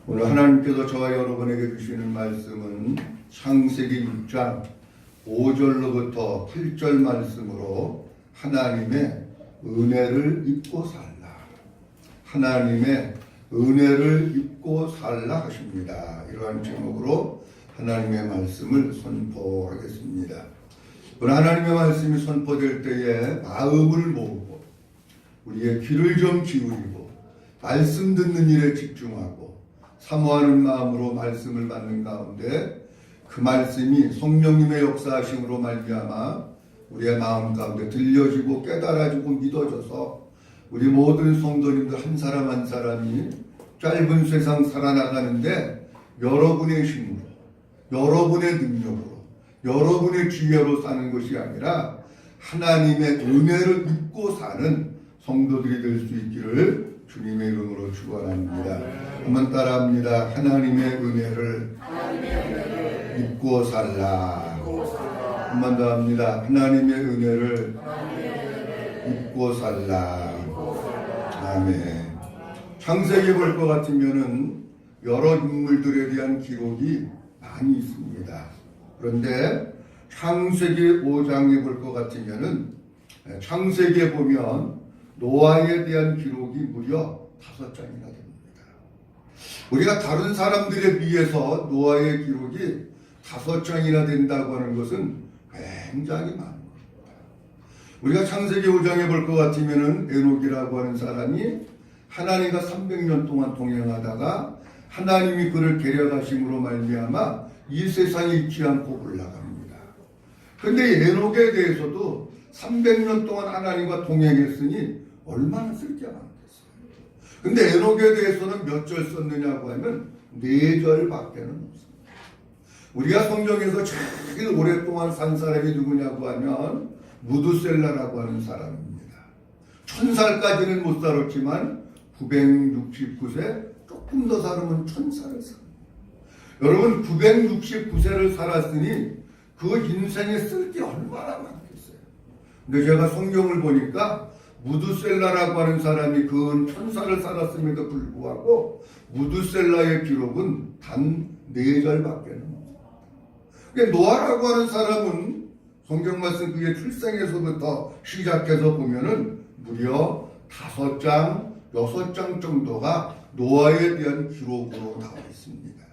오늘 하나님께서 저와 여러분에게 주시는 말씀은 창세기 6장 5절로부터 8절 말씀으로 하나님의 은혜를 입고 살라, 하나님의 은혜를 입고 살라 하십니다. 이러한 제목으로 하나님의 말씀을 선포하겠습니다. 오늘 하나님의 말씀이 선포될 때에 마음을 모으고 우리의 귀를 좀 기울이고 말씀 듣는 일에 집중하고 사모하는 마음으로 말씀을 받는 가운데 그 말씀이 성령님의 역사하심으로 말미암아 우리의 마음 가운데 들려지고 깨달아지고 믿어져서 우리 모든 성도님들 한 사람 한 사람이 짧은 세상 살아나가는데 여러분의 힘으로, 여러분의 능력으로, 여러분의 지혜로 사는 것이 아니라 하나님의 은혜를 입고 사는 성도들이 될 수 있기를 주님의 이름으로 축원합니다. 한번 따라합니다. 하나님의 은혜를 입고 살라. 한 번 더 합니다. 하나님의 은혜를 입고 살라. 아멘. 창세기 볼 것 같으면은 여러 인물들에 대한 기록이 많이 있습니다. 그런데 창세기 5장에 볼 것 같으면은 창세기에 보면 노아에 대한 기록이 무려 5장이나 됩니다. 우리가 다른 사람들에 비해서 노아의 기록이 5장이나 된다고 하는 것은 굉장히 많은 겁니다. 우리가 창세기 5장에 볼 것 같으면은 에녹이라고 하는 사람이 하나님과 300년 동안 동행하다가 하나님이 그를 데려가심으로 말미암아 이 세상에 있지 않고 올라갑니다. 그런데 에녹에 대해서도 300년 동안 하나님과 동행했으니 얼마나 쓸게 많겠어요. 근데 에녹에 대해서는 몇 절 썼느냐고 하면 4절밖에 없습니다. 우리가 성경에서 제일 오랫동안 산 사람이 누구냐고 하면 무두셀라라고 하는 사람입니다. 1000살까지는 못 살았지만 969세, 조금 더 살으면 1000살을 삽니다. 여러분 969세를 살았으니 그 인생에 쓸 게 얼마나 많겠어요. 근데 제가 성경을 보니까 무두셀라라고 하는 사람이 근 1000살을 살았음에도 불구하고 무두셀라의 기록은 단 4절밖에 없습니다. 그러니까 노아라고 하는 사람은 성경 말씀 그의 출생에서부터 시작해서 보면은 무려 5장, 6장 정도가 노아에 대한 기록으로 나와 있습니다.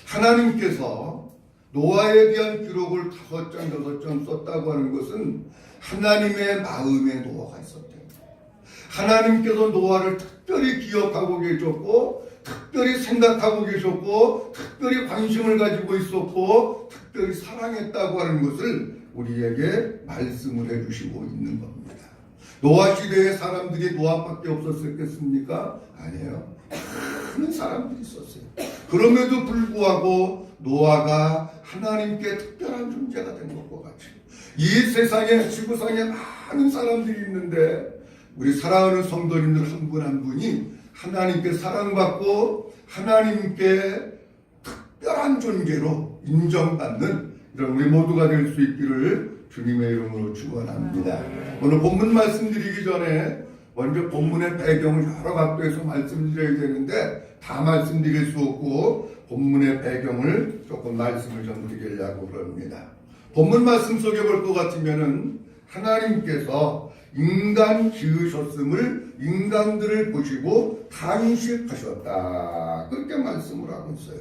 하나님께서 노아에 대한 기록을 5장, 6장 썼다고 하는 것은 하나님의 마음에 노아가 있었대요. 하나님께서 노아를 특별히 기억하고 계셨고, 특별히 생각하고 계셨고, 특별히 관심을 가지고 있었고, 특별히 사랑했다고 하는 것을 우리에게 말씀을 해주시고 있는 겁니다. 노아 시대에 사람들이 노아밖에 없었겠습니까? 아니에요. 많은 사람들이 있었어요. 그럼에도 불구하고 노아가 하나님께 특별한 존재가 된 것과 같이 이 세상에 지구상에 많은 사람들이 있는데 우리 사랑하는 성도님들 한 분 한 분이 하나님께 사랑받고 하나님께 특별한 존재로 인정받는 이런 우리 모두가 될 수 있기를 주님의 이름으로 축원합니다. 오늘 본문 말씀드리기 전에 먼저 본문의 배경을 여러 각도에서 말씀드려야 되는데 다 말씀드릴 수 없고 본문의 배경을 조금 말씀을 좀 드리려고 그럽니다. 본문 말씀 속에 볼 것 같으면은 하나님께서 인간 지으셨음을 인간들을 보시고 탄식하셨다. 그렇게 말씀을 하고 있어요.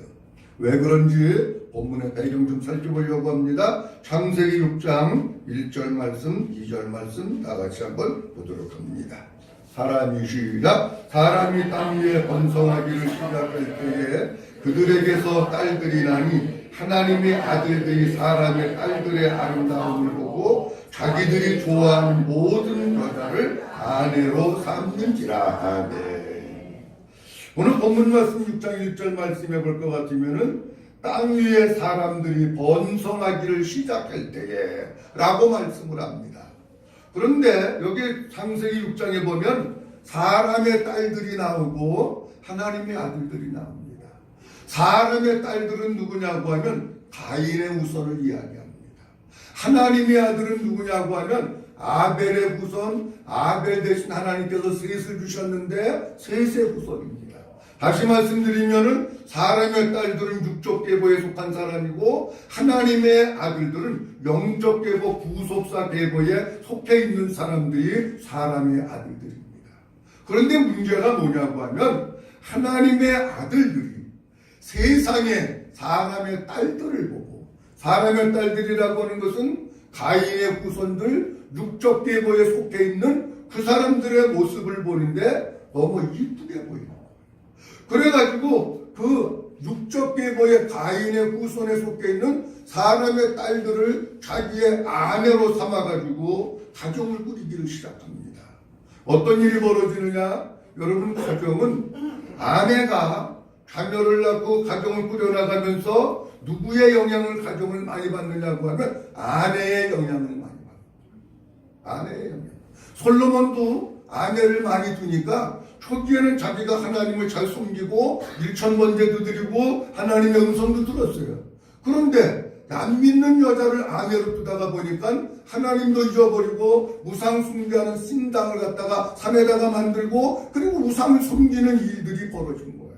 왜 그런지 본문의 배경 좀 살펴보려고 합니다. 창세기 6장 1절 말씀, 2절 말씀 다 같이 한번 보도록 합니다. 사람이 땅 위에 번성하기를 시작할 때에 그들에게서 딸들이 나니 하나님의 아들들이 사람의 딸들의 아름다움을 보고 자기들이 좋아하는 모든 여자를 아내로 삼는지라. 아멘. 오늘 본문 말씀 6장 1절 말씀해 볼 것 같으면은 땅 위에 사람들이 번성하기를 시작할 때에 라고 말씀을 합니다. 그런데 여기 창세기 6장에 보면 사람의 딸들이 나오고 하나님의 아들들이 나옵니다. 사람의 딸들은 누구냐고 하면 가인의 후손을 이야기합니다. 하나님의 아들은 누구냐고 하면 아벨의 후손, 아벨 대신 하나님께서 셋을 주셨는데 셋의 후손입니다. 다시 말씀드리면은 사람의 딸들은 육적 계보에 속한 사람이고 하나님의 아들들은 영적 계보 구속사 계보에 속해 있는 사람들이 사람의 아들들입니다. 그런데 문제가 뭐냐고 하면 하나님의 아들들이 세상에 사람의 딸들을 보고, 사람의 딸들이라고 하는 것은 가인의 후손들 육적 계보에 속해 있는 그 사람들의 모습을 보는데 너무 이쁘게 보이는 거예요. 그래가지고 그 육적 계보의 가인의 후손에 속해 있는 사람의 딸들을 자기의 아내로 삼아가지고 가정을 꾸리기를 시작합니다. 어떤 일이 벌어지느냐? 여러분, 가정은 아내가 자녀를 낳고 가정을 꾸려나가면서 누구의 영향을 가정을 많이 받느냐고 하면 아내의 영향을 많이 받습니다. 아내의 영향. 솔로몬도 아내를 많이 두니까 초기에는 자기가 하나님을 잘 섬기고 일천번제도 드리고 하나님의 음성도 들었어요. 그런데 안 믿는 여자를 아내로 두다가 보니까 하나님도 잊어버리고 우상 숭배하는 신당을 갖다가 산에다가 만들고 그리고 우상을 섬기는 일들이 벌어진 거예요.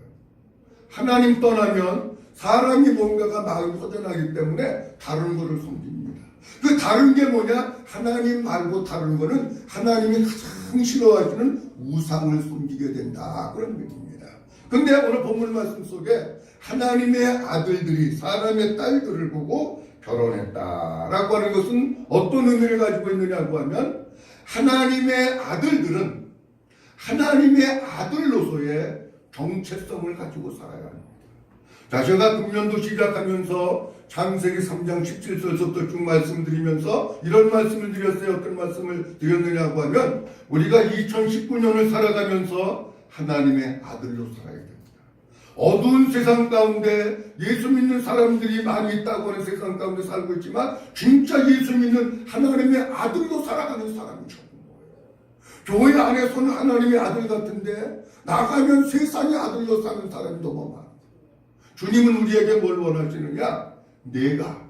하나님 떠나면 사람이 뭔가가 마음이 허전하기 때문에 다른 것을 섬깁니다. 그 다른 게 뭐냐? 하나님 말고 다른 거는 하나님이 가장 싫어하시는 우상을 섬기게 된다. 그런 얘기입니다. 근데 오늘 본문 말씀 속에 하나님의 아들들이 사람의 딸들을 보고 결혼했다라고 하는 것은 어떤 의미를 가지고 있느냐고 하면 하나님의 아들들은 하나님의 아들로서의 정체성을 가지고 살아야 합니다. 자, 제가 금년도 시작하면서 창세기 3장 17절부터 쭉 말씀드리면서 이런 말씀을 드렸어요. 어떤 말씀을 드렸느냐고 하면 우리가 2019년을 살아가면서 하나님의 아들로 살아야 됩니다. 어두운 세상 가운데 예수 믿는 사람들이 많이 있다고 하는 세상 가운데 살고 있지만 진짜 예수 믿는 하나님의 아들로 살아가는 사람이 적은 거예요. 교회 안에서는 하나님의 아들 같은데 나가면 세상의 아들로 사는 사람이 너무 많아요. 주님은 우리에게 뭘 원하시느냐? 내가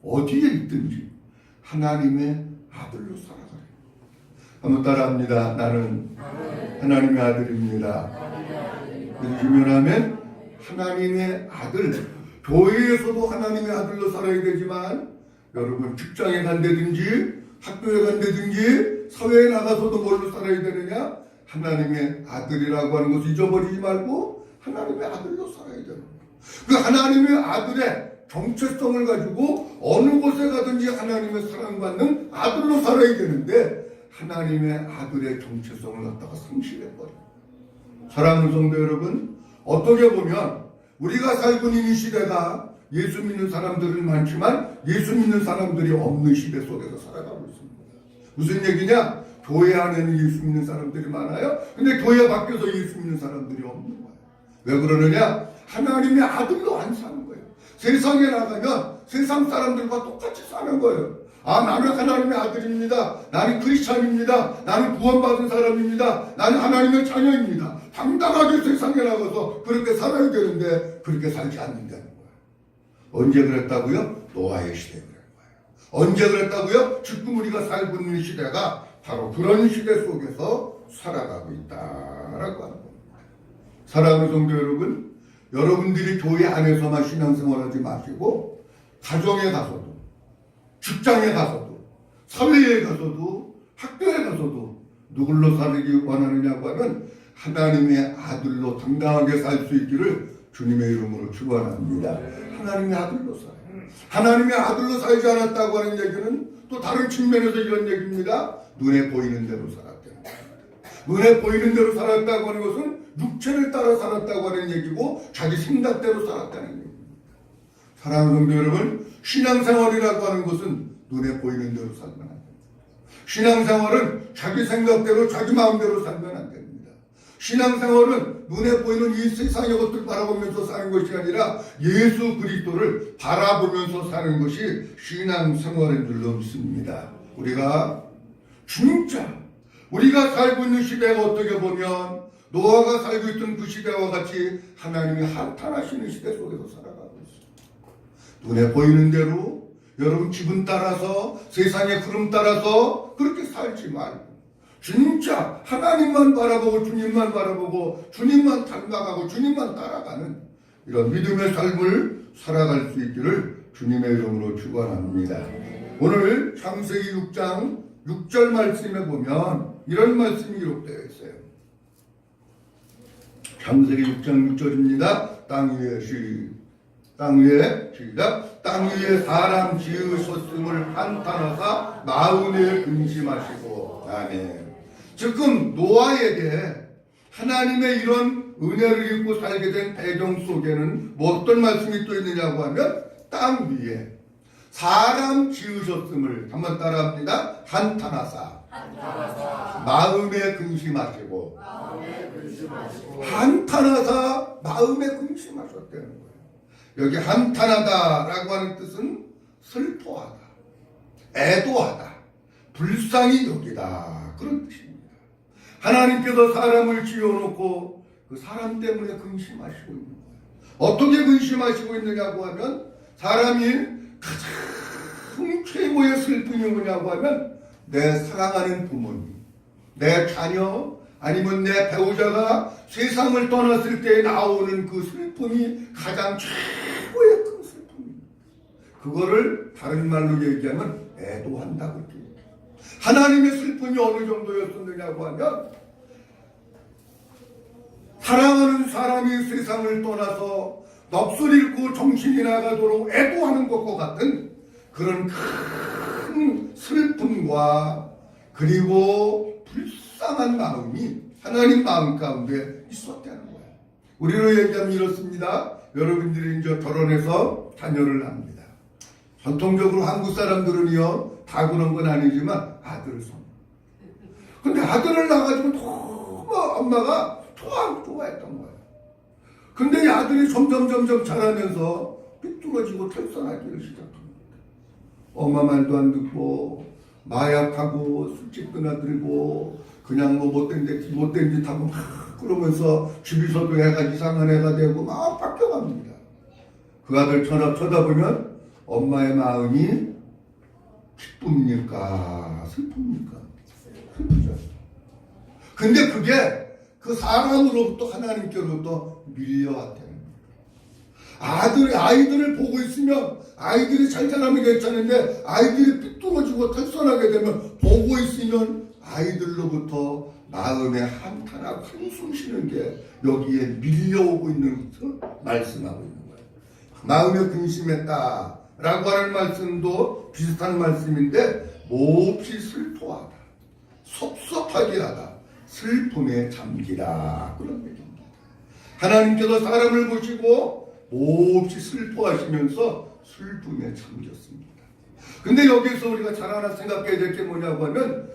어디에 있든지 하나님의 아들로 살아가라. 한번 따라합니다. 나는 하나님의 아들입니다. 그러면 하나님의 아들, 교회에서도 하나님의 아들로 살아야 되지만 여러분 직장에 간다든지 학교에 간다든지 사회에 나가서도 뭘로 살아야 되느냐? 하나님의 아들이라고 하는 것을 잊어버리지 말고 하나님의 아들로 살아야 되는 거예요. 그 하나님의 아들의 정체성을 가지고 어느 곳에 가든지 하나님의 사랑받는 아들로 살아야 되는데 하나님의 아들의 정체성을 갖다가 상실해버려요. 사랑하는 성도 여러분, 어떻게 보면 우리가 살고 있는 이 시대가 예수 믿는 사람들은 많지만 예수 믿는 사람들이 없는 시대 속에서 살아가고 있습니다. 무슨 얘기냐? 교회 안에는 예수 믿는 사람들이 많아요. 근데 교회 밖에서 예수 믿는 사람들이 없는 거예요. 왜 그러느냐? 하나님의 아들로 안 사는 거예요. 세상에 나가면 세상 사람들과 똑같이 사는 거예요. 아, 나는 하나님의 아들입니다. 나는 크리스찬입니다. 나는 구원받은 사람입니다. 나는 하나님의 자녀입니다. 당당하게 세상에 나가서 그렇게 살아야 되는데 그렇게 살지 않는다는 거예요. 언제 그랬다고요? 노아의 시대에 그런 거예요. 언제 그랬다고요? 지금 우리가 살고 있는 시대가 바로 그런 시대 속에서 살아가고 있다라고 하는 겁니다. 사랑하는 성도 여러분, 여러분들이 교회 안에서만 신앙생활하지 마시고 가정에 가서도 직장에 가서도 사회에 가서도 학교에 가서도 누굴로 살기 원하느냐고 하면 하나님의 아들로 당당하게 살 수 있기를 주님의 이름으로 축원합니다. 하나님의 아들로 살아요. 하나님의 아들로 살지 않았다고 하는 얘기는 또 다른 측면에서 이런 얘기입니다. 눈에 보이는 대로 살았다는 거예요. 눈에 보이는 대로 살았다고 하는 것은 육체를 따라 살았다고 하는 얘기고 자기 생각대로 살았다는 얘기입니다. 사랑하는 성도 여러분, 신앙생활이라고 하는 것은 눈에 보이는 대로 살면 안 됩니다. 신앙생활은 자기 생각대로 자기 마음대로 살면 안 됩니다. 신앙생활은 눈에 보이는 이 세상의 것들 바라보면서 사는 것이 아니라 예수 그리스도를 바라보면서 사는 것이 신앙생활인 줄로 믿습니다. 우리가 진짜 우리가 살고 있는 시대가 어떻게 보면 노아가 살고 있던 그 시대와 같이 하나님이 한탄하시는 시대 속에서 살아가고 있습니다. 눈에 보이는 대로 여러분 기분 따라서 세상의 흐름 따라서 그렇게 살지 말고 진짜 하나님만 바라보고 주님만 바라보고 주님만 닮아가고 주님만 따라가는 이런 믿음의 삶을 살아갈 수 있기를 주님의 이름으로 축원합니다. 오늘 창세기 6장 6절 말씀에 보면 이런 말씀이 기록되어 있어요. 창세기 6장 6절입니다. 땅 위에 시작. 땅 위에 사람 지으셨음을 한탄하사 마음에 근심하시고. 아멘. 지금 노아에게 하나님의 이런 은혜를 입고 살게 된 배경 속에는 뭐 어떤 말씀이 또 있느냐고 하면 땅 위에 사람 지으셨음을 한번 따라합니다. 한탄하사 마음에 근심하시고. 한탄하사 마음에 근심하셨다는 거예요. 여기 한탄하다라고 하는 뜻은 슬퍼하다, 애도하다, 불쌍히 여기다 그런 뜻입니다. 하나님께서 사람을 지어놓고 그 사람 때문에 근심하시고 있는 거예요. 어떻게 근심하시고 있느냐고 하면 사람이 가장 최고의 슬픔이 뭐냐고 하면 내 사랑하는 부모님, 내 자녀 아니면 내 배우자가 세상을 떠났을 때 나오는 그 슬픔이 가장 최고의 큰 슬픔입니다. 그거를 다른 말로 얘기하면 애도한다고 얘기해요. 하나님의 슬픔이 어느 정도였었느냐고 하면 사랑하는 사람이 세상을 떠나서 넋을 잃고 정신이 나가도록 애도하는 것과 같은 그런 큰 슬픔과 그리고 불쌍한 마음이 하나님 마음 가운데 있었다는 거예요. 우리로 얘기하면 이렇습니다. 여러분들이 이제 결혼해서 자녀를 낳습니다. 전통적으로 한국 사람들은요 다 그런 건 아니지만 아들을 선. 근데 아들을 낳아가지고 너무 엄마가 좋아했던 거예요. 근데 이 아들이 점점 자라면서 삐뚤어지고 탈선하기를 시작합니다. 엄마 말도 안 듣고 마약하고 술집 드나들고 그냥 뭐 못된 짓 하고 막 그러면서 집에서도 애가 이상한 애가 되고 막 바뀌어갑니다. 그 아들 쳐다보면 엄마의 마음이 기쁩니까? 슬픕니까? 슬프죠. 근데 그게 그 사람으로부터 하나님께로부터 밀려왔다는 거예요. 아이들을 보고 있으면 아이들이 잘 자라면 괜찮은데 아이들이 삐뚤어지고 탈선하게 되면 보고 있으면 아이들로부터 마음에 한탄하고 한숨 쉬는 게 여기에 밀려오고 있는 것을 말씀하고 있는 거예요. 마음에 근심했다라고 하는 말씀도 비슷한 말씀인데 몹시 슬퍼하다, 섭섭하게 하다, 슬픔에 잠기다 그런 얘기입니다. 하나님께서 사람을 보시고 몹시 슬퍼하시면서 슬픔에 잠겼습니다. 근데 여기서 우리가 잘 하나 생각해야 될 게 뭐냐고 하면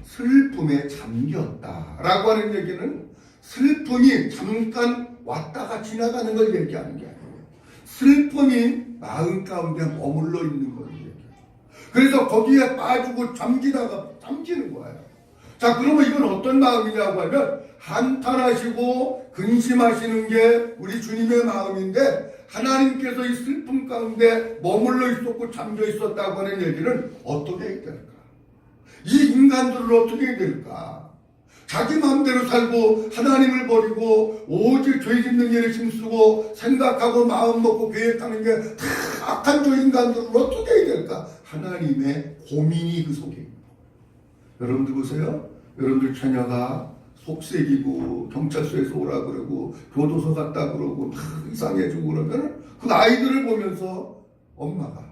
슬픔에 잠겼다라고 하는 얘기는 슬픔이 잠깐 왔다가 지나가는 걸 얘기하는 게 아니에요. 슬픔이 마음 가운데 머물러 있는 걸 얘기해요. 그래서 거기에 빠지고 잠기는 거예요. 자, 그러면 이건 어떤 마음이냐고 하면 한탄하시고 근심하시는 게 우리 주님의 마음인데 하나님께서 이 슬픔 가운데 머물러 있었고 잠겨 있었다고 하는 얘기는 어떻게 해야 될까? 이 인간들을 어떻게 해야 될까? 자기 마음대로 살고 하나님을 버리고 오직 죄 짓는 일에 힘쓰고 생각하고 마음 먹고 계획하는 게 다 악한 저 인간들을 어떻게 해야 될까? 하나님의 고민이 그 속에 있는 거예요. 여러분들 보세요. 여러분들 자녀가 속색이고 경찰서에서 오라 그러고 교도소 갔다 그러고 막 이상해지고 그러면 그 아이들을 보면서 엄마가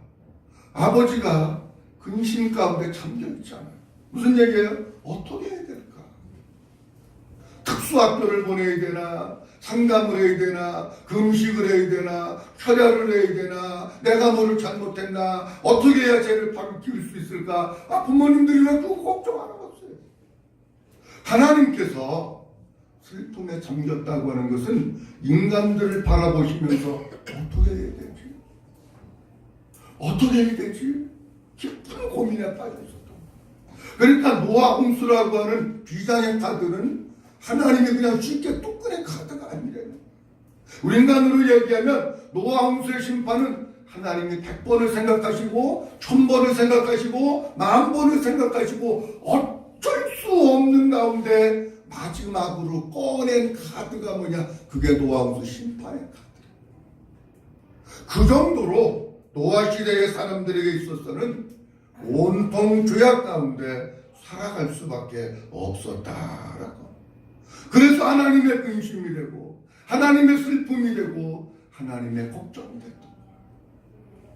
아버지가 근심 가운데 잠겨 있잖아요. 무슨 얘기예요? 어떻게 해야 될까? 특수학교를 보내야 되나? 상담을 해야 되나? 금식을 해야 되나? 철야를 해야 되나? 내가 뭐를 잘못했나? 어떻게 해야 쟤를 바로 키울 수 있을까? 부모님들이 왜 그거 걱정 안 하고 있어요? 하나님께서 슬픔에 잠겼다고 하는 것은 인간들을 바라보시면서 어떻게 해야 되지? 어떻게 해야 되지? 깊은 고민에 빠져 있었던 거예요. 그러니까 노아 홍수라고 하는 비장의 카드는 하나님이 그냥 쉽게 뚝 꺼낸 카드가 아니래요. 우리 인간으로 얘기하면 노아 홍수의 심판은 하나님이 100번을 생각하시고 1000번을 생각하시고 10,000번을 생각하시고 어쩔 수 없는 가운데 마지막으로 꺼낸 카드가 뭐냐? 그게 노아우스 심판의 카드. 그 정도로 노아 시대의 사람들에게 있어서는 온통 죄악 가운데 살아갈 수밖에 없었다라고. 그래서 하나님의 근심이 되고 하나님의 슬픔이 되고 하나님의 걱정이 됐다.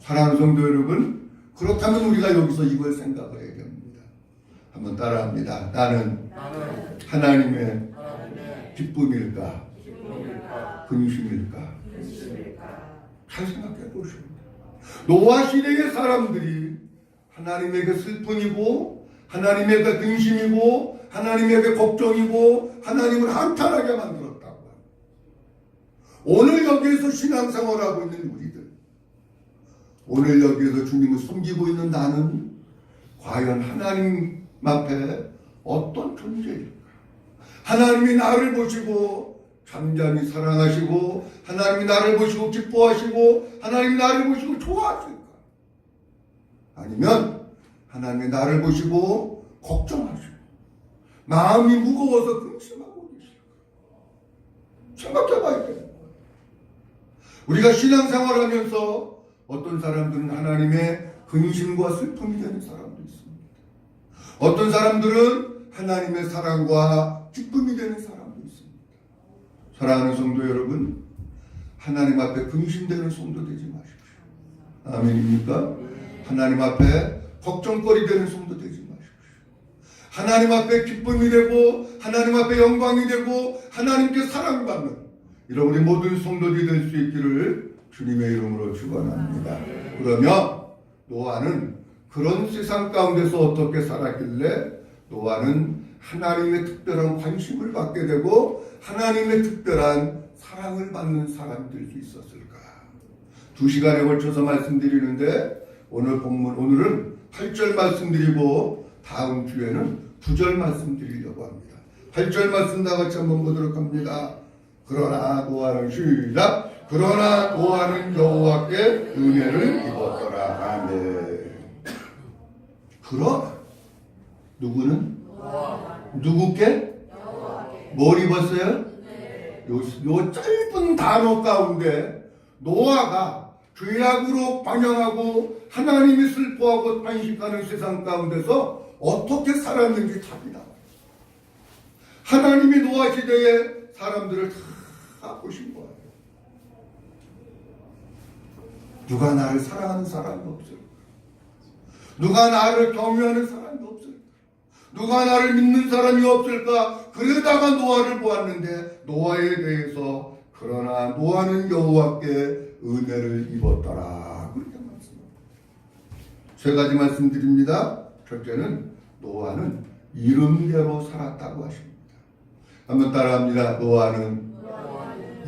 사랑하는 성도 여러분, 그렇다면 우리가 여기서 이걸 생각해야 됩니다. 한번 따라합니다. 나는 하나님의 기쁨일까? 근심일까? 잘 생각해 보십니다. 노아 시대의 사람들이 하나님에게 슬픔이고 하나님에게 근심이고 하나님에게 걱정이고 하나님을 한탄하게 만들었다고. 오늘 여기에서 신앙생활하고 있는 우리들, 오늘 여기에서 주님을 숨기고 있는 나는 과연 하나님 앞에 어떤 존재일까? 하나님이 나를 보시고 잠잠히 사랑하시고 하나님이 나를 보시고 기뻐하시고 하나님이 나를 보시고 좋아하실까? 아니면 하나님이 나를 보시고 걱정하시고 마음이 무거워서 근심하고 계실까? 생각해봐야 되는 거예요. 우리가 신앙생활하면서 어떤 사람들은 하나님의 근심과 슬픔이 되는 사람도 있습니다. 어떤 사람들은 하나님의 사랑과 기쁨이 되는 사람도 있습니다. 사랑하는 성도 여러분, 하나님 앞에 근심되는 성도 되지 마십시오. 아멘입니까? 하나님 앞에 걱정거리 되는 성도 되지 마십시오. 하나님 앞에 기쁨이 되고 하나님 앞에 영광이 되고 하나님께 사랑받는 이런 우리 모든 성도들이 될 수 있기를 주님의 이름으로 축원합니다. 그러면 노아는 그런 세상 가운데서 어떻게 살았길래 노아는 하나님의 특별한 관심을 받게 되고 하나님의 특별한 사랑을 받는 사람이 될 수 있었을까? 2시간에 걸쳐서 말씀드리는데 오늘은 8절 말씀드리고 다음 주에는 9절 말씀드리려고 합니다. 8절 말씀 다 같이 한번 보도록 합니다. 그러나 노아는 시작. 그러나 노아는 여호와께 은혜를 입었더라. 아멘. 그러나 누구는? 누구께? 뭘 입었어요? 요 짧은 단어 가운데 노아가 죄악으로 반영하고 하나님이 슬퍼하고 탄식하는 세상 가운데서 어떻게 살았는지 답이 나와요. 하나님이 노아 시대에 사람들을 다 보신 거예요. 누가 나를 사랑하는 사람이 없을까? 누가 나를 경외하는 사람이 없을까? 누가 나를 믿는 사람이 없을까? 그러다가 노아를 보았는데 노아에 대해서 그러나 노아는 여호와께 은혜를 입었더라. 그렇게 말씀합니다. 세 가지 말씀드립니다. 첫째는 노아는 이름대로 살았다고 하십니다. 한번 따라합니다. 노아는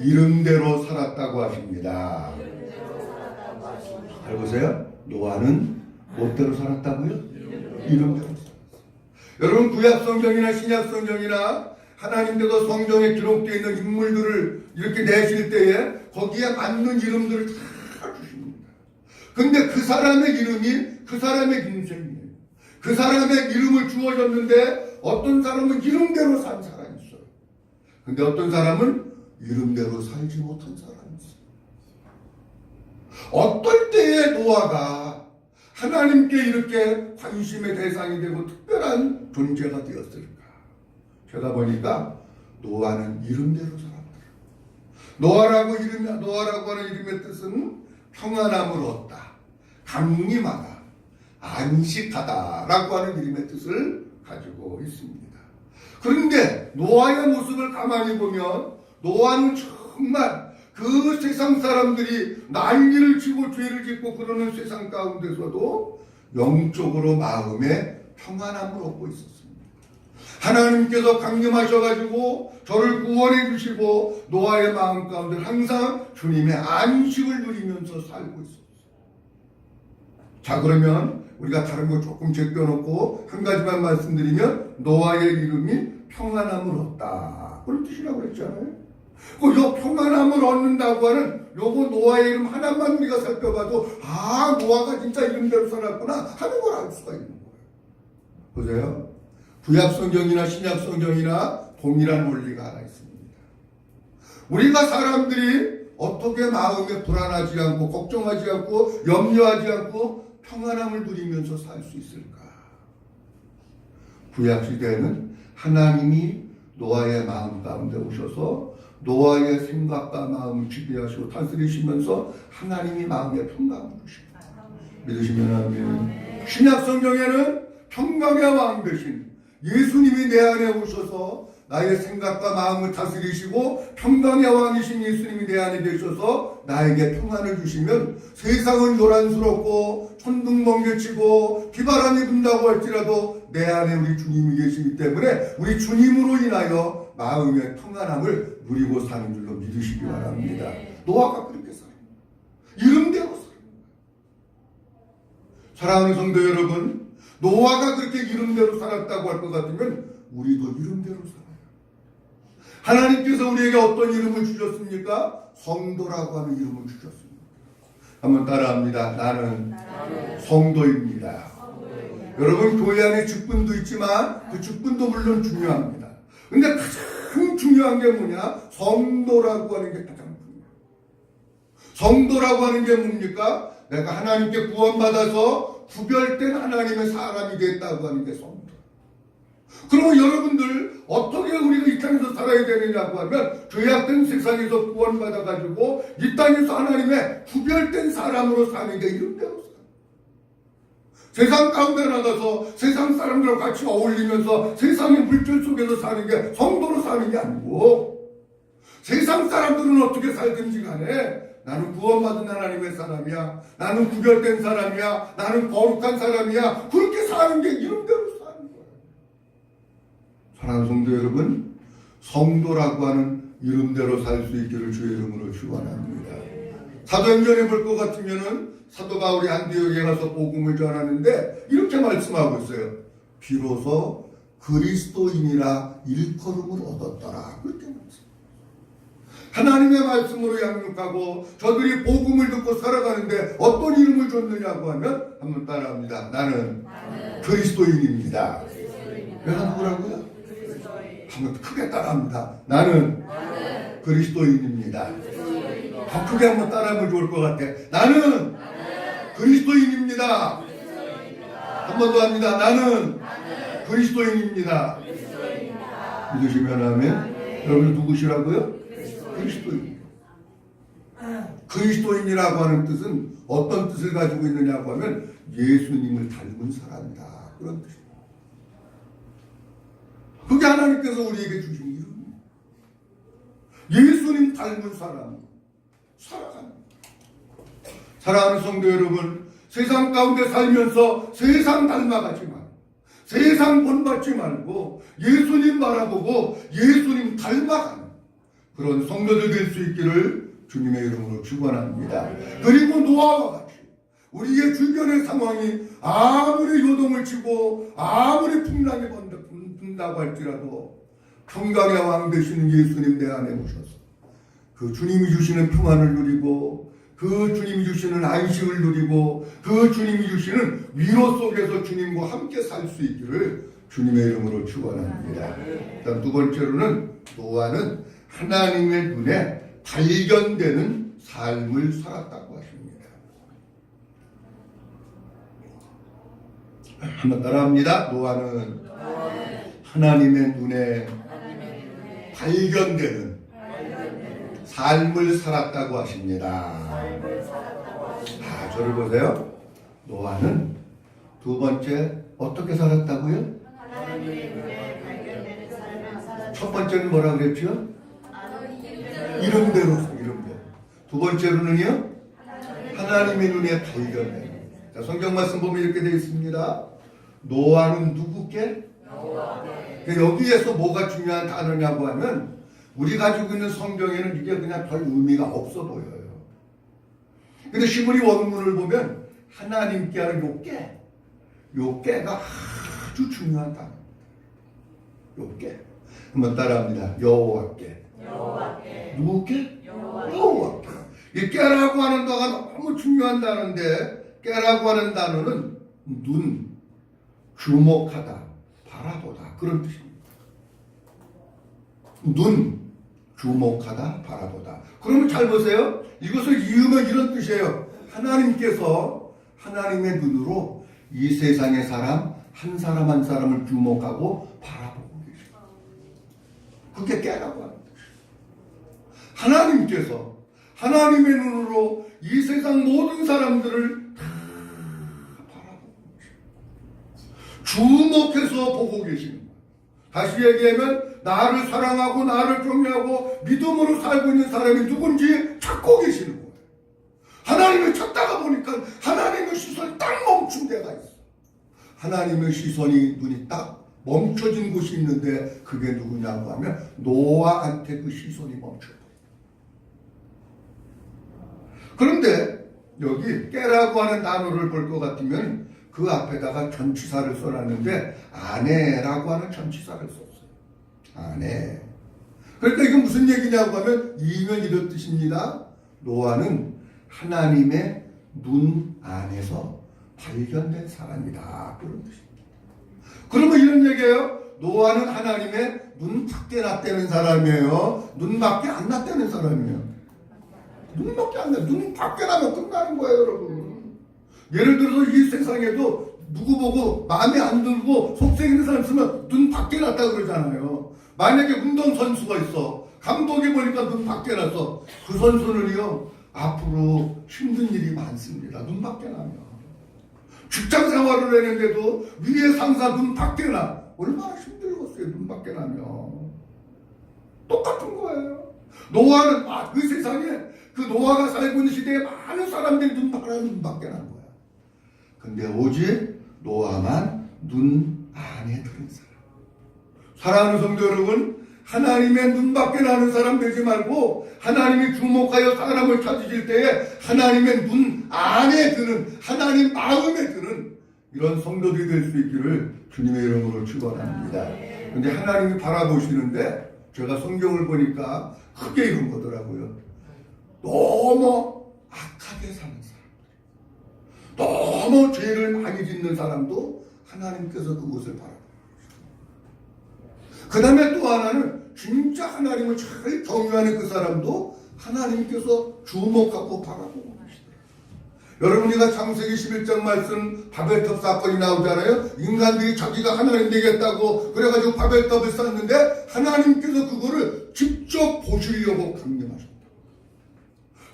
이름대로 살았다고 하십니다. 잘 보세요. 노아는 뭐대로 살았다고요? 이름대로 살았어요. 여러분 구약 성경이나 신약 성경이나 하나님께서 성경에 기록되어 있는 인물들을 이렇게 내실 때에 거기에 맞는 이름들을 다 주십니다. 근데 그 사람의 이름이 그 사람의 인생이에요. 그 사람의 이름을 주어졌는데 어떤 사람은 이름대로 산 사람이 있어요. 근데 어떤 사람은 이름대로 살지 못한 사람이 있어요. 어떨 때에 노아가 하나님께 이렇게 관심의 대상이 되고 특별한 존재가 되었을까? 제가 보니까 노아는 이름대로 살았다. 노아라고 하는 이름의 뜻은 평안함을 얻다, 강림하다, 안식하다라고 하는 이름의 뜻을 가지고 있습니다. 그런데 노아의 모습을 가만히 보면 노아는 정말 그 세상 사람들이 난리를 치고 죄를 짓고 그러는 세상 가운데서도 영적으로 마음에 평안함을 얻고 있었습니다. 하나님께서 강림하셔가지고 저를 구원해 주시고 노아의 마음 가운데 항상 주님의 안식을 누리면서 살고 있었어요. 자, 그러면 우리가 다른 거 조금 제껴놓고 한 가지만 말씀드리면 노아의 이름이 평안함을 얻다, 그런 뜻이라고 그랬잖아요. 요 평안함을 얻는다고 하는 요거 노아의 이름 하나만 우리가 살펴봐도 노아가 진짜 이름대로 살았구나 하는 걸 알 수가 있는 거예요. 보세요. 구약성경이나 신약성경이나 동일한 원리가 하나 있습니다. 우리가 사람들이 어떻게 마음에 불안하지 않고 걱정하지 않고 염려하지 않고 평안함을 누리면서 살 수 있을까? 구약시대에는 하나님이 노아의 마음 가운데 오셔서 노아의 생각과 마음을 지배하시고 다스리시면서 하나님이 마음에 평강을 주십니다. 믿으시면 아멘. 신약성경에는 평강의 왕 되신 예수님이 내 안에 오셔서 나의 생각과 마음을 다스리시고 평강의 왕이신 예수님이 내 안에 계셔서 나에게 평안을 주시면 세상은 요란스럽고 천둥 번개치고 비바람이 분다고 할지라도 내 안에 우리 주님이 계시기 때문에 우리 주님으로 인하여 마음의 평안함을 누리고 사는 줄로 믿으시기 바랍니다. 노아가 그렇게 살아요. 이름대로 살아요. 사랑하는 성도 여러분, 노아가 그렇게 이름대로 살았다고 할 것 같으면 우리도 이름대로 살아요. 하나님께서 우리에게 어떤 이름을 주셨습니까? 성도라고 하는 이름을 주셨습니다. 한번 따라합니다. 나는 성도입니다. 여러분, 교회 안에 직분도 있지만 그 직분도 물론 중요합니다. 근데 가장 중요한 게 뭐냐? 성도라고 하는 게 가장 중요해요. 성도라고 하는 게 뭡니까? 내가 하나님께 구원받아서 구별된 하나님의 사람이 됐다고 하는 게 성도. 그러면 여러분들 어떻게 우리가 이 땅에서 살아야 되느냐고 하면 죄악된 세상에서 구원받아가지고 이 땅에서 하나님의 구별된 사람으로 사는 게 이름대로 살아요. 세상 가운데 나가서 세상 사람들과 같이 어울리면서 세상의 물질 속에서 사는 게 성도로 사는 게 아니고 세상 사람들은 어떻게 살든지 간에 나는 구원받은 하나님의 사람이야. 나는 구별된 사람이야. 나는 거룩한 사람이야. 그렇게 사는 게 이름대로 사는 거예요. 사랑하는 성도 여러분, 성도라고 하는 이름대로 살 수 있기를 주의 이름으로 축원합니다. 사도행전에 볼 것 같으면은 사도 바울이 안디옥에 가서 복음을 전하는데 이렇게 말씀하고 있어요. 비로소 그리스도인이라 일컬음을 얻었더라. 그렇게 말씀합니다. 하나님의 말씀으로 양육하고 저들이 복음을 듣고 살아가는데 어떤 이름을 줬느냐고 하면 한번 따라합니다. 나는 그리스도인입니다. 내가 누구라고요? 한번 크게 따라합니다. 나는 그리스도인입니다. 더 크게 한번 따라하면 좋을 것 같아. 나는 그리스도인입니다. 한 번 더 합니다. 나는 그리스도인입니다. 믿으시면 하면 여러분 누구시라고요? 그리스도인. 그리스도인이라고 하는 뜻은 어떤 뜻을 가지고 있느냐고 하면 예수님을 닮은 사람이다. 그런 뜻입니다. 그게 하나님께서 우리에게 주신 이름입니다. 예수님 닮은 사람, 살아가는. 사랑하는 성도 여러분, 세상 가운데 살면서 세상 닮아가지 말고 세상 본받지 말고 예수님 바라보고 예수님 닮아가는 그런 성도들 될 수 있기를 주님의 이름으로 축원합니다. 그리고 노아와 같이 우리의 주변의 상황이 아무리 요동을 치고 아무리 풍랑이 분다고 할지라도 평강의 왕 되시는 예수님 내 안에 오셔서 그 주님이 주시는 평안을 누리고 그 주님이 주시는 안식을 누리고 그 주님이 주시는 위로 속에서 주님과 함께 살 수 있기를 주님의 이름으로 축원합니다. 다음 두 번째로는 노아는 하나님의 눈에 발견되는 삶을 살았다고 하십니다. 한번 따라합니다. 노아는 하나님의 눈에 발견되는 삶을 살았다고 하십니다. 저를 보세요. 노아는 두 번째 어떻게 살았다고요? 첫 번째는 뭐라 그랬죠? 이름대로. 두 번째로는요? 하나님의 눈에 발견되는. 자, 성경 말씀 보면 이렇게 되어 있습니다. 노아는 누구께? 여기에서 뭐가 중요한 단어냐고 하면 우리 가지고 있는 성경에는 이게 그냥 별 의미가 없어 보여요. 근데 시므리 원문을 보면 하나님께 하는 요 깨가 아주 중요한 단어입니다. 요 깨. 한번 따라합니다. 여호와께. 누구께? 여호와께. 이 깨라고 하는 단어가 너무 중요한 단어인데 깨라고 하는 단어는 눈, 주목하다, 바라보다 그런 뜻입니다. 눈, 주목하다, 바라보다. 그러면 잘 보세요. 이것을 이으면 이런 뜻이에요. 하나님께서 하나님의 눈으로 이 세상의 사람 한 사람 한 사람을 주목하고 바라보고 계십니다. 그게 깨라고 하는 뜻이에요. 하나님께서 하나님의 눈으로 이 세상 모든 사람들을 다 바라보고 계십니다. 주목해서 보고 계시는 거예요. 다시 얘기하면 나를 사랑하고 나를 경외하고 믿음으로 살고 있는 사람이 누군지 찾고 계시는 거예요. 하나님을 찾다가 보니까 하나님의 시선이 딱 멈춘 데가 있어. 하나님의 시선이 눈이 딱 멈춰진 곳이 있는데 그게 누구냐고 하면 노아한테 그 시선이 멈춰요. 그런데 여기 깨라고 하는 단어를 볼 것 같으면 그 앞에다가 전치사를 써놨는데 아내라고 하는 전치사를 썼어요. 아내. 그러니까 이건 무슨 얘기냐고 하면 이면 이런 뜻입니다. 노아는 하나님의 눈 안에서 발견된 사람이다. 그런 뜻입니다. 그러면 이런 얘기예요. 노아는 하나님의 눈 밖에 났다는 사람이에요. 눈 밖에 안 났다는 사람이에요. 눈 밖에 안 나. 눈 밖에 나면 끝나는 거예요, 여러분. 예를 들어서 이 세상에도 누구 보고 마음에 안 들고 속색이는 사람 있으면 눈 밖에 났다 그러잖아요. 만약에 운동선수가 있어. 감독이 보니까 눈 밖에 났어. 그 선수는요, 앞으로 힘든 일이 많습니다. 눈 밖에 나면. 직장 생활을 했는데도 위에 상사 눈 밖에 나. 얼마나 힘들겠어요, 눈 밖에 나면. 똑같은 거예요. 노아는, 그 세상에, 그 노아가 살고 있는 시대에 많은 사람들이 눈 밖에 난 거야. 근데 오직 노아만 눈 안에 들은 사람. 사랑하는 성도 여러분, 하나님의 눈 밖에 나는 사람 되지 말고 하나님이 주목하여 사람을 찾으실 때에 하나님의 눈 안에 드는, 하나님 마음에 드는 이런 성도들이 될 수 있기를 주님의 이름으로 축원합니다. 그런데 하나님이 바라보시는데 제가 성경을 보니까 크게 이런 거더라고요. 너무 악하게 사는 사람, 너무 죄를 많이 짓는 사람도 하나님께서 그곳을 바라보고, 그 다음에 또 하나는 진짜 하나님을 잘 경외하는 그 사람도 하나님께서 주목하고 바라보고 계시더라고요. 여러분이가 창세기 11장 말씀 바벨탑 사건이 나오잖아요. 인간들이 자기가 하나님 되겠다고 그래가지고 바벨탑을 쌓았는데 하나님께서 그거를 직접 보시려고 강림하셨다.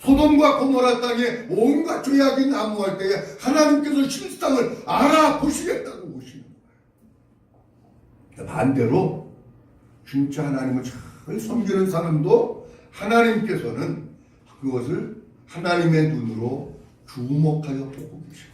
소돔과 고모라 땅에 온갖 죄악이 난무할 때에 하나님께서 실상을 알아보시겠다고 오시는 거예요. 반대로 진짜 하나님을 잘 섬기는 사람도 하나님께서는 그것을 하나님의 눈으로 주목하여 보고 계십니다.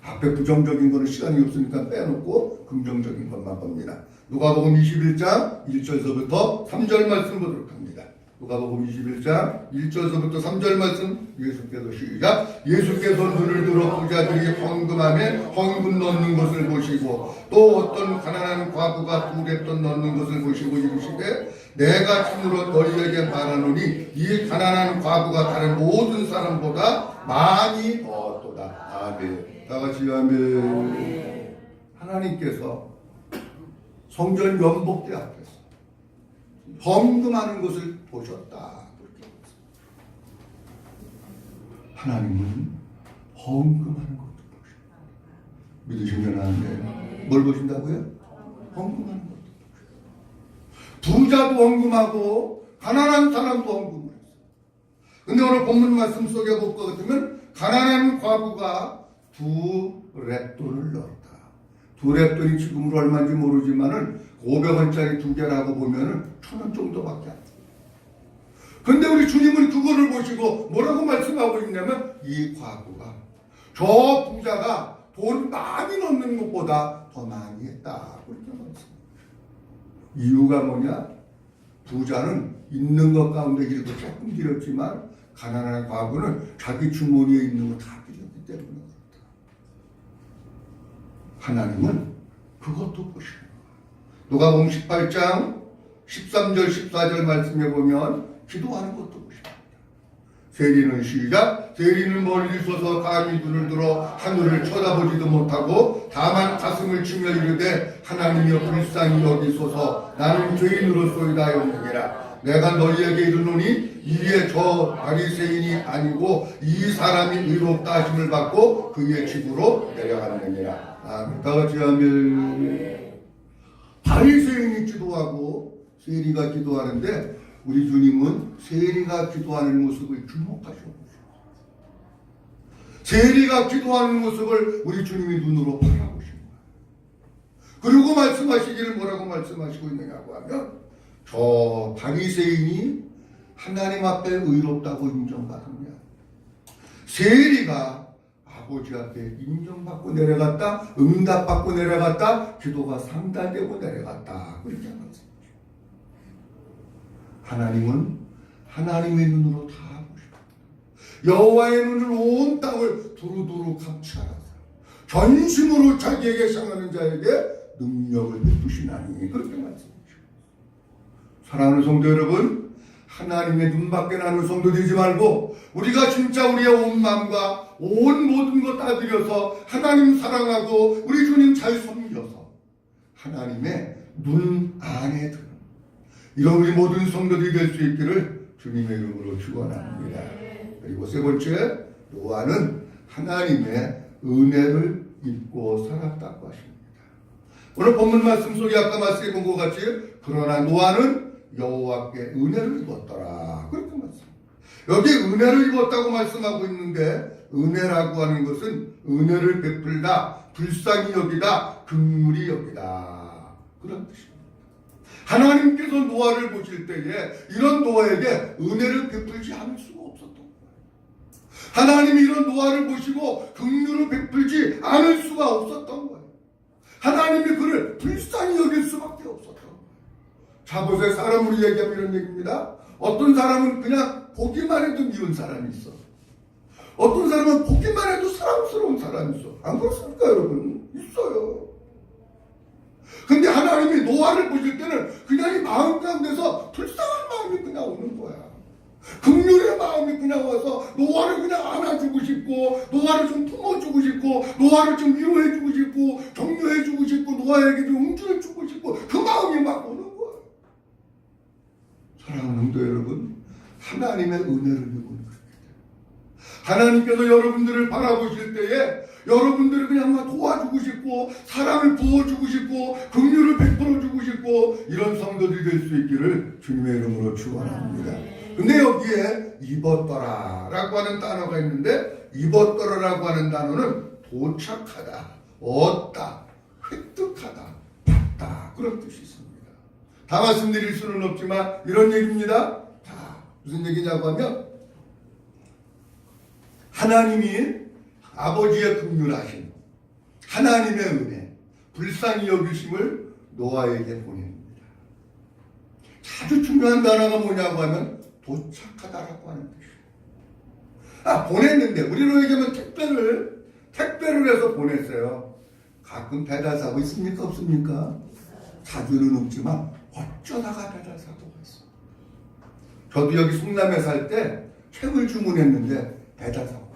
앞에 부정적인 거는 시간이 없으니까 빼놓고 긍정적인 것만 봅니다. 누가복음 21장 1절서부터 3절 말씀 보도록 합니다. 누가복음 21장 1절서부터 3절 말씀, 예수께서 시작. 예수께서 눈을 들어 부자들이 헌금함에 헌금 넣는 것을 보시고 또 어떤 가난한 과부가 두 랩돈 넣는 것을 보시고 이르시되 내가 참으로 너희에게 말하노니 이 가난한 과부가 다른 모든 사람보다 많이 얻었도다. 아멘. 다 같이 아멘. 하나님께서 성전 연복대 앞에서 헌금하는 것을 보셨다. 하나님은 헌금하는 것도 보십니다. 믿으시면 안 돼요. 뭘 보신다고요? 헌금하는 것도 보십니다. 부자도 헌금하고 가난한 사람도 헌금을 했어요. 근데 오늘 본문 말씀 속에 볼 것 같으면 가난한 과부가 두 랩돈을 넣었다. 두 랩돈이 지금으로 얼마인지 모르지만은 500원짜리 두 개라고 보면은 1,000원 정도밖에 안 돼요. 근데 우리 주님은 그거를 보시고 뭐라고 말씀하고 있냐면 이 과부가 저 부자가 돈 많이 넣는 것보다 더 많이 했다. 그렇게 말씀합니다. 이유가 뭐냐? 부자는 있는 것 가운데 일부 조금 드렸지만 가난한 과부는 자기 주머니에 있는 거 다 드렸기 때문에 그렇다. 하나님은 그것도 보시는 누가복음 18장 13절 14절 말씀에 보면 기도하는 것도 보십니다. 세리는 시작. 세리는 멀리 서서 감히 눈을 들어 하늘을 쳐다보지도 못하고 다만 가슴을 치며 이르되 하나님이여 불쌍히 여기소서 나는 죄인으로소이다 하였느니라. 내가 너희에게 이르노니 이에 저 바리새인이 아니고 이 사람이 의롭다 하심을 받고 그의 집으로 내려갔느니라. 아멘. 다 같이 하면 바리새인이 기도하고 세리가 기도하는데 우리 주님은 세리가 기도하는 모습을 주목하셨어요. 세리가 기도하는 모습을 우리 주님이 눈으로 바라보신 거예요. 그리고 말씀하시기를 뭐라고 말씀하시고 있느냐고 하면 저 바리새인이 하나님 앞에 의롭다고 인정받으며 세리가 아버지 앞에 인정받고 내려갔다, 응답받고 내려갔다, 기도가 상달되고 내려갔다. 그렇게 말씀하십니다. 하나님은 하나님의 눈으로 다 보십니다. 여호와의 눈을 온 땅을 두루두루 감추하라. 전심으로 자기에게 향하는 자에게 능력을 베푸시나니 그렇게 말씀하십니다. 사랑하는 성도 여러분, 하나님의 눈밖에 나는 성도 되지 말고 우리가 진짜 우리의 온 마음과 온 모든 것 다 들여서 하나님 사랑하고 우리 주님 잘 섬겨서 하나님의 눈 안에 드는 이런 우리 모든 성도들이 될 수 있기를 주님의 이름으로 축원합니다. 그리고 세 번째, 노아는 하나님의 은혜를 입고 살았다고 하십니다. 오늘 본문 말씀 속에 아까 말씀해 본 것 같이 그러나 노아는 여호와께 은혜를 입었더라. 그렇게 말씀. 여기 은혜를 입었다고 말씀하고 있는데 은혜라고 하는 것은 은혜를 베풀다, 불쌍히 여기다, 긍휼히 여기다. 그런 뜻입니다. 하나님께서 노아를 보실 때에 이런 노아에게 은혜를 베풀지 않을 수가 없었던 거예요. 하나님이 이런 노아를 보시고 긍휼을 베풀지 않을 수가 없었던 거예요. 하나님이 그를 불쌍히 여길 수밖에 없었던 거예요. 자 보세요. 사람으로 얘기하면 이런 얘기입니다. 어떤 사람은 그냥 보기만 해도 미운 사람이 있어. 어떤 사람은 보기만 해도 사랑스러운 사람이 있어. 안 그렇습니까 여러분? 있어요. 근데 하나님이 노아를 보실 때는 그냥 이 마음 가운데서 불쌍한 마음이 그냥 오는 거야. 긍휼의 마음이 그냥 와서 노아를 그냥 안아주고 싶고 노아를 좀 품어주고 싶고 노아를 좀 위로해주고 싶고 격려해주고 싶고 노아에게 좀 응주를 주고 싶고 그 마음이 막 오는 거야. 사랑하는 성도 여러분, 하나님의 은혜를 입은 거예요. 하나님께서 여러분들을 바라보실 때에 여러분들을 그냥 막 도와주고 싶고 사랑을 부어주고 싶고 긍휼을 베풀어주고 싶고 이런 성도들이 될 수 있기를 주님의 이름으로 축원합니다. 근데 여기에 입었더라라고 하는 단어가 있는데 입었더라라고 하는 단어는 도착하다, 얻다, 획득하다, 받다 그런 뜻이 있습니다. 다 말씀드릴 수는 없지만 이런 얘기입니다. 자, 무슨 얘기냐고 하면 하나님이 아버지의 긍휼하심, 하나님의 은혜, 불쌍히 여기심을 노아에게 보냅니다. 아주 중요한 단어가 뭐냐고 하면 도착하다라고 하는 뜻이에요. 보냈는데 우리로 얘기하면 택배를 해서 보냈어요. 가끔 배달사고 있습니까 없습니까? 자주는 없지만 어쩌다가 배달사고가 있어. 저도 여기 성남에 살 때 책을 주문했는데 배달사고가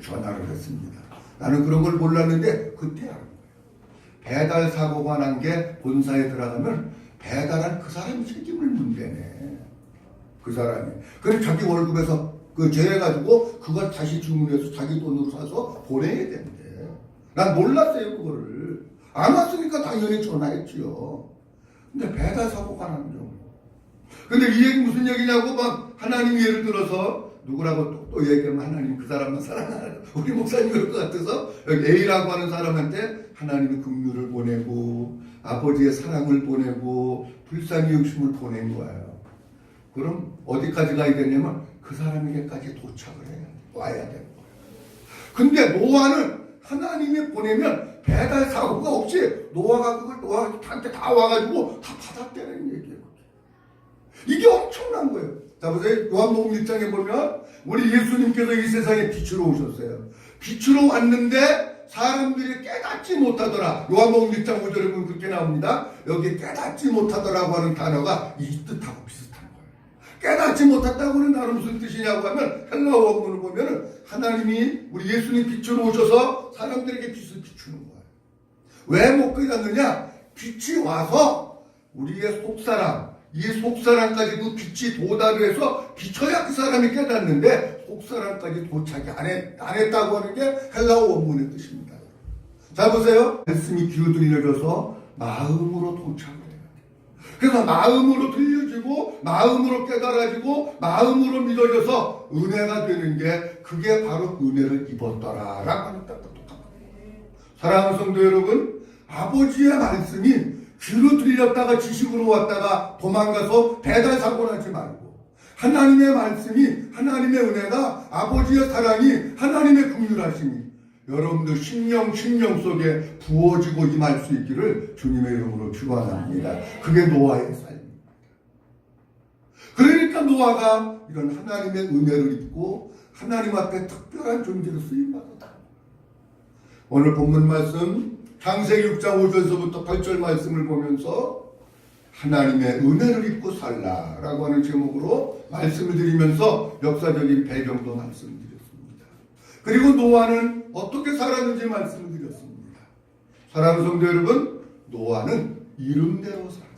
전화를 했습니다. 나는 그런 걸 몰랐는데 그때 알은 거예요. 배달사고가 난 게 본사에 들어가면 배달한 그 사람이 책임을 문대네. 그 사람이. 그래서 자기 월급에서 그 제해가지고 그걸 다시 주문해서 자기 돈으로 사서 보내야 된대. 난 몰랐어요 그거를. 안 왔으니까 당연히 전화했지요. 근데 배달사고가 난 경우. 근데 이 얘기 무슨 얘기냐고 막 하나님이 예를 들어서 누구라고 또 얘기하면 하나님 그 사람만 사랑하는 우리 목사님 그럴 것 같아서 여기 A라고 하는 사람한테 하나님의 긍휼을 보내고 아버지의 사랑을 보내고 불쌍히 여기심을 보낸 거예요. 그럼 어디까지 가야 되냐면 그 사람에게까지 도착을 해야 돼. 와야 되는 거예요. 근데 노아는 하나님이 보내면 배달 사고가 없이 노아가 그걸 노아한테 다 와가지고 다 받았다는 얘기예요. 이게 엄청난 거예요. 자 보세요. 요한복음 1장에 보면 우리 예수님께서 이 세상에 빛으로 오셨어요. 빛으로 왔는데 사람들이 깨닫지 못하더라. 요한복음 1장 5절에 보면 그렇게 나옵니다. 여기 깨닫지 못하더라고 하는 단어가 이 뜻하고 비슷한 거예요. 깨닫지 못했다고는 나는 무슨 뜻이냐고 하면 헬라어 원문을 보면 하나님이 우리 예수님 빛으로 오셔서 사람들에게 빛을 비추는 거예요. 왜 못 깨닫느냐? 빛이 와서 우리의 속사람, 이 속사람까지 그 빛이 도달을 해서 비춰야 그 사람이 깨닫는데 속사람까지 도착이 안 했다고 하는 게 헬라어 원문의 뜻입니다. 자 보세요. 말씀이 귀로 들려져서 마음으로 도착을 해요. 그래서 마음으로 들려지고 마음으로 깨달아지고 마음으로 믿어져서 은혜가 되는 게 그게 바로 은혜를 입었더라라고 하는 뜻과 똑같아요. 사랑하는 성도 여러분, 아버지의 말씀이 귀로 들렸다가 지식으로 왔다가 도망가서 배달 사고 나지 말고 하나님의 말씀이 하나님의 은혜가 아버지의 사랑이 하나님의 긍휼하심이 여러분들 심령 속에 부어지고 임할 수 있기를 주님의 이름으로 축원합니다. 그게 노아의 삶입니다. 그러니까 노아가 이런 하나님의 은혜를 입고 하나님 앞에 특별한 존재로 쓰임받았다. 오늘 본문 말씀 창세기 6장 5절서부터 8절 말씀을 보면서 하나님의 은혜를 입고 살라라고 하는 제목으로 말씀을 드리면서 역사적인 배경도 말씀드렸습니다. 그리고 노아는 어떻게 살았는지 말씀을 드렸습니다. 사랑하는 성도 여러분, 노아는 이름대로 살았습니다.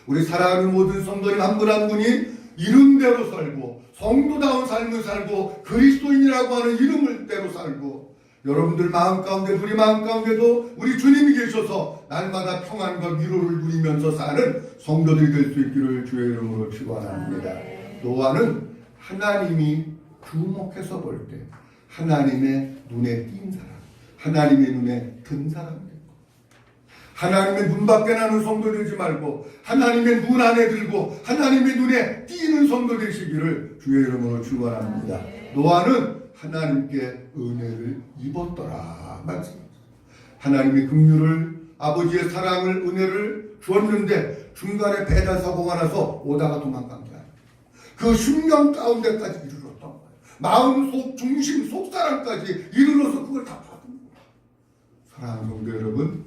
우리 사랑하는 모든 성도님 한 분 한 분이 이름대로 살고 성도다운 삶을 살고 그리스도인이라고 하는 이름을대로 살고 여러분들 마음 가운데 우리 마음 가운데도 우리 주님이 계셔서 날마다 평안과 위로를 누리면서 사는 성도들이 될 수 있기를 주의 이름으로 축원합니다. 노아는 하나님이 주목해서 볼 때 하나님의 눈에 띈 사람, 하나님의 눈에 든 사람 되고 하나님의 눈 밖에 나는 성도 되지 말고 하나님의 눈 안에 들고 하나님의 눈에 띄는 성도 되시기를 주의 이름으로 축원합니다. 노아는 하나님께 은혜를 입었더라 말씀입니다. 하나님의 긍휼을 아버지의 사랑을 은혜를 주었는데 중간에 배달 사고가 나서 오다가 도망간 게 아니에요. 그 심령 가운데까지 이르렀던 거예요. 마음 속 중심 속사람까지 이르러서 그걸 다 받은 거예요. 사랑하는 성도 여러분,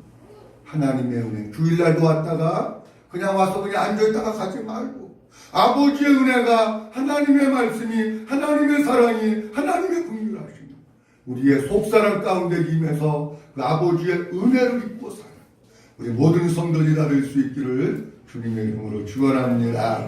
하나님의 은혜 주일날도 왔다가 그냥 와서 그냥 앉아있다가 가지 말고 아버지의 은혜가 하나님의 말씀이 하나님의 사랑이 하나님의 긍휼하심이 우리의 속사람 가운데 임해서 그 아버지의 은혜를 입고 살아 우리 모든 성도들이 다 될 수 있기를 주님의 이름으로 축원합니다.